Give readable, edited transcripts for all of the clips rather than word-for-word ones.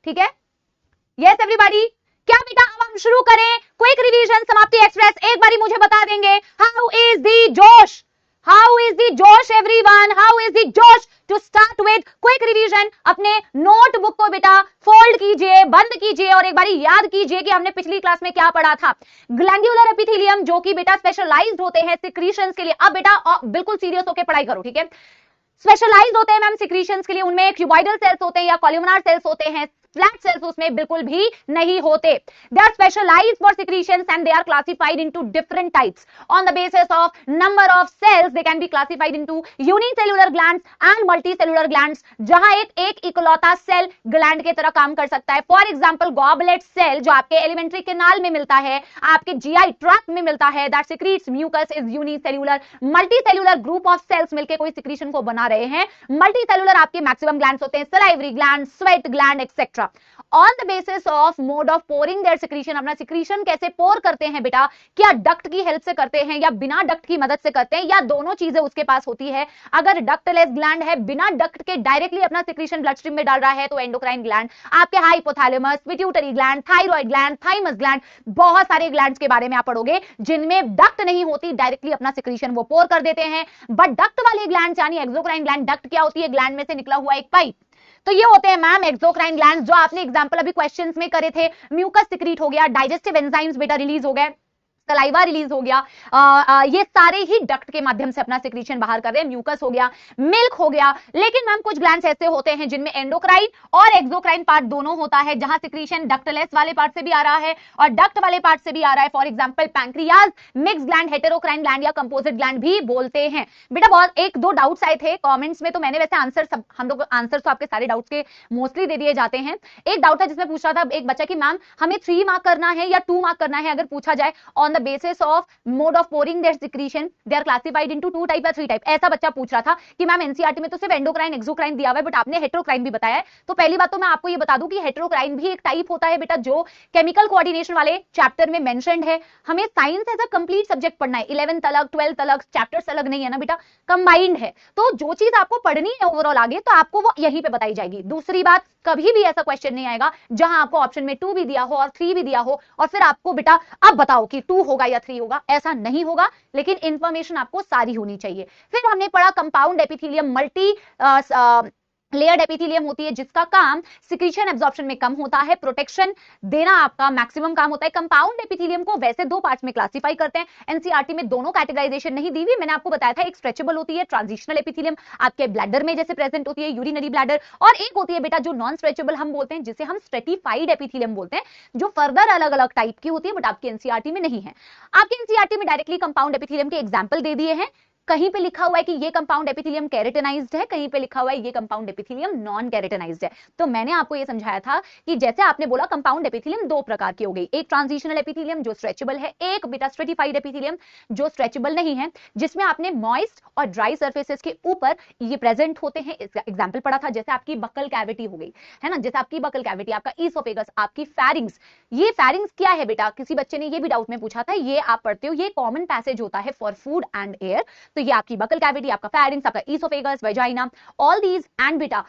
ठीक है, yes everybody. क्या बेटा अब हम शुरू करें क्विक रिवीजन समाप्ति एक्सप्रेस? एक बारी मुझे बता देंगे हाउ इज द जोश, हाउ इज द जोश एवरीवन, हाउ इज द जोश to start with quick revision? अपने नोटबुक को बेटा फोल्ड कीजिए, बंद कीजिए और एक बारी याद कीजिए कि हमने पिछली क्लास में क्या पढ़ा था। ग्लैंड्यूलर एपिथेलियम जो कि बेटा स्पेशलाइज्ड होते हैं सिक्रीशंस के लिए। अब बेटा बिल्कुल सीरियस होकर पढ़ाई करो, ठीक है। स्पेशलाइज्ड होते हैं मैम सिक्रीशंस के लिए, उनमें क्यूबॉइडल सेल्स होते हैं या कॉलमनार सेल्स होते हैं, फ्लैट सेल्स उसमें बिल्कुल भी नहीं होते। They are specialised for secretions and they are classified into different types on the basis of number of cells. They can be classified into unicellular glands and multicellular glands, जहां एक इकलौता cell gland की तरह काम कर सकता है। For example goblet cell जो आपके एलिमेंट्री कैनाल में मिलता है, आपके जीआई ट्रैक्ट में मिलता है, that secretes mucus is unicellular. Multicellular group of cells मिलकर कोई सिक्रीशन को बना रहे हैं। मल्टीसेल्युलर आपके मैक्सिमम ग्लैंड्स होते हैं, salivary gland, sweat gland etcetera. On the basis of mode of pouring their secretion, अपना सिक्रीशन कैसे पोर करते हैं बेटा, क्या डक्ट की हेल्प से करते हैं या बिना डक्ट की मदद से करते हैं या दोनों चीजें उसके पास होती है। अगर डक्टलेस ग्लैंड है, बिना डक्ट के डायरेक्टली अपना सिक्रीशन ब्लड स्ट्रीम में डाल रहा है, तो एंडोक्राइन ग्लैंड, आपके hypothalamus, pituitary gland, thyroid gland, thymus gland, बहुत सारे ग्लैंड्स के बारे में आप पढ़ोगे जिनमें डक्ट नहीं होती, डायरेक्टली अपना सिक्रीशन वो पोर कर देते हैं। बट डक्ट वाले ग्लैंड यानी एक्सोक्राइन ग्लैंड, डक्ट क्या होती है, ग्लैंड में से निकला हुआ एक पाइप, तो ये होते हैं मैम एक्सोक्राइन ग्लैंड्स, जो आपने एग्जांपल अभी क्वेश्चंस में करे थे। म्यूकस सिक्रीट हो गया, डाइजेस्टिव एंजाइम्स बेटा रिलीज हो गए, सलाइवा रिलीज हो गया, ये सारे ही डक्ट के माध्यम से अपना सिक्रीशन बाहर कर रहे हैं। म्यूकस हो गया, मिल्क हो गया। लेकिन मैम कुछ ग्लैंड्स ऐसे होते हैं जिनमें एंडोक्राइन और एक्सोक्राइन पार्ट दोनों होता है, जहां सिक्रीशन डक्टलेस वाले पार्ट से भी आ रहा है और डक्ट वाले पार्ट से भी आ रहा है। For example pancreas, mix gland, heterocrine gland या कंपोजिट ग्लैंड भी बोलते हैं। बेटा बहुत एक दो डाउट्स आए थे कमेंट्स में, तो मैंने वैसे आंसर सब, हम लोग आंसर तो आपके सारे डाउट्स के मोस्टली दे दिए जाते हैं। एक डाउट था जिसमें पूछ रहा था एक बच्चा कि मैम हमें 3 मार्क करना है या 2 मार्क करना है, अगर पूछा जाए on the basis of mode of pouring their secretion, they are classified into 2 type या 3 टाइप। ऐसा बच्चा पूछ रहा था कि मैम एनसीईआरटी में तो सिर्फ एंडोक्राइन एक्सोक्राइन दिया हुआ है, बट आपने हेटेरोक्राइन भी बताया है। तो पहली बात तो मैं आपको ये बता दूं कि हेटेरोक्राइन भी एक टाइप होता है बेटा, जो केमिकल कोऑर्डिनेशन वाले चैप्टर में मेंशन्ड है। हमें science as a complete subject पढ़ना है, 11th अलग 12th अलग, चैप्टर्स अलग नहीं है ना बेटा, कंबाइंड है। तो जो चीज आपको पढ़नी है ओवरऑल आगे, तो आपको वो यहीं पे बताई जाएगी। दूसरी बात, कभी भी ऐसा क्वेश्चन नहीं आएगा जहां आपको ऑप्शन में 2 भी दिया हो और 3 भी दिया हो और फिर आपको बेटा अब बताओ कि 2 होगा या 3 होगा, ऐसा नहीं होगा। लेकिन इंफॉर्मेशन आपको सारी होनी चाहिए। फिर हमने पढ़ा compound epithelium, multi layered epithelium होती है, जिसका काम सिक्रीशन एब्जॉर्प्शन में कम होता है, प्रोटेक्शन देना आपका मैक्सिमम काम होता है। कंपाउंड एपिथेलियम को वैसे 2 पार्ट्स में क्लासिफाई करते हैं। एनसीईआरटी में दोनों कैटेगराइजेशन नहीं दी हुई, मैंने आपको बताया था। एक स्ट्रेचेबल होती है ट्रांजिशनल एपिथेलियम, आपके ब्लैडर में जैसे प्रेजेंट होती है, यूरिनरी ब्लैडर, और एक होती है बेटा जो नॉन स्ट्रेचेबल हम बोलते हैं, जिसे हम स्ट्रेटिफाइड एपिथेलियम बोलते हैं, जो फर्दर अलग अलग टाइप की होती है, बट आपकी एनसीईआरटी में नहीं है। आपकी एनसीईआरटी में डायरेक्टली कंपाउंड एपिथेलियम के एग्जाम्पल दे दिए हैं। कहीं पे लिखा हुआ है कि ये कंपाउंड एपिथेलियम केराटिनाइज्ड है, कहीं पे लिखा हुआ है ये कंपाउंड एपिथेलियम नॉन केराटिनाइज्ड है। तो मैंने आपको ये समझाया था कि जैसे आपने बोला कंपाउंड एपिथेलियम 2 प्रकार की हो गई, एक ट्रांजिशनल एपिथेलियम जो स्ट्रेचेबल है, एक बेटा स्ट्रेटिफाइड एपिथेलियम जो स्ट्रेचेबल नहीं है, जिसमें आपने मॉइस्ट और ड्राई सर्फेसेस के ऊपर ये प्रेजेंट होते हैं। इसका एग्जांपल पढ़ा था, जैसे आपकी बकल कैविटी हो गई है ना, जैसे आपकी बकल कैविटी, आपका ईसोफेगस, आपकी फेरिंग्स। ये फेरिंग्स क्या है बेटा, किसी बच्चे ने ये भी डाउट में पूछा था, ये आप पढ़ते हो, ये कॉमन पैसेज होता है फॉर फूड एंड एयर। तो ये आपकी बकल कैविटी, आपका फेरिंग्स, आपका oesophagus, vagina, all these and बेटा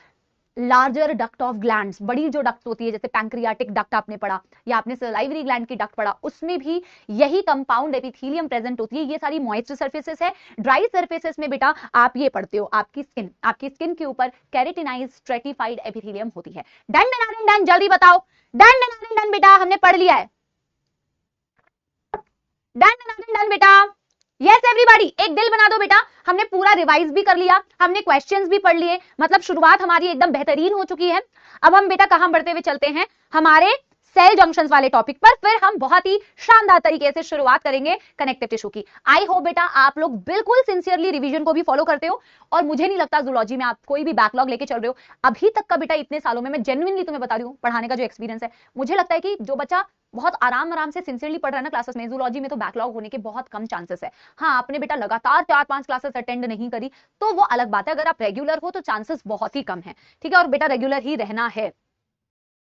लार्जर डक्ट ऑफ ग्लैंड्स, बड़ी जो डक्ट होती है, जैसे पैंक्रियाटिक डक्ट आपने पढ़ा या आपने सलाइवरी ग्लैंड की डक्ट पढ़ा, उसमें भी यही कंपाउंड एपिथेलियम प्रेजेंट होती है। ये सारी मॉइस्ट सर्फेसेस है। ड्राई सर्फेसेस में बेटा आप ये पढ़ते हो, आपकी स्किन के ऊपर केराटिनाइज्ड स्ट्रेटिफाइड एपिथेलियम होती है। डन डन डन डन, जल्दी बताओ, डन डन डन डन बेटा, हमने पढ़ लिया है। डन डन डन बेटा, यस एवरीबॉडी, एक दिल बना दो बेटा। हमने पूरा रिवाइज भी कर लिया, हमने क्वेश्चंस भी पढ़ लिए, मतलब शुरुआत हमारी एकदम बेहतरीन हो चुकी है। अब हम बेटा कहां बढ़ते हुए चलते हैं, हमारे सेल जंक्शंस वाले टॉपिक पर। फिर हम बहुत ही शानदार तरीके से शुरुआत करेंगे कनेक्टिव टिश्यू की। आई होप बेटा आप लोग बिल्कुल सिंसियरली रिवीजन को भी फॉलो करते हो, और मुझे नहीं लगता जूलॉजी में आप कोई भी बैकलॉग लेके चल रहे हो अभी तक का बेटा। इतने सालों में मैं जेन्युइनली तुम्हें बता रही हूँ, पढ़ाने का जो एक्सपीरियंस है, मुझे लगता है कि जो बच्चा बहुत आराम से सिंसियरली पढ़ रहा है ना क्लासेस में, जूलॉजी में तो बैकलॉग होने के बहुत कम चांसेस है। हाँ, आपने बेटा लगातार 4-5 क्लासेस अटेंड नहीं करी तो वो अलग बात है। अगर आप रेगुलर हो तो चांसेस बहुत ही कम है, ठीक है, और बेटा रेगुलर ही रहना है।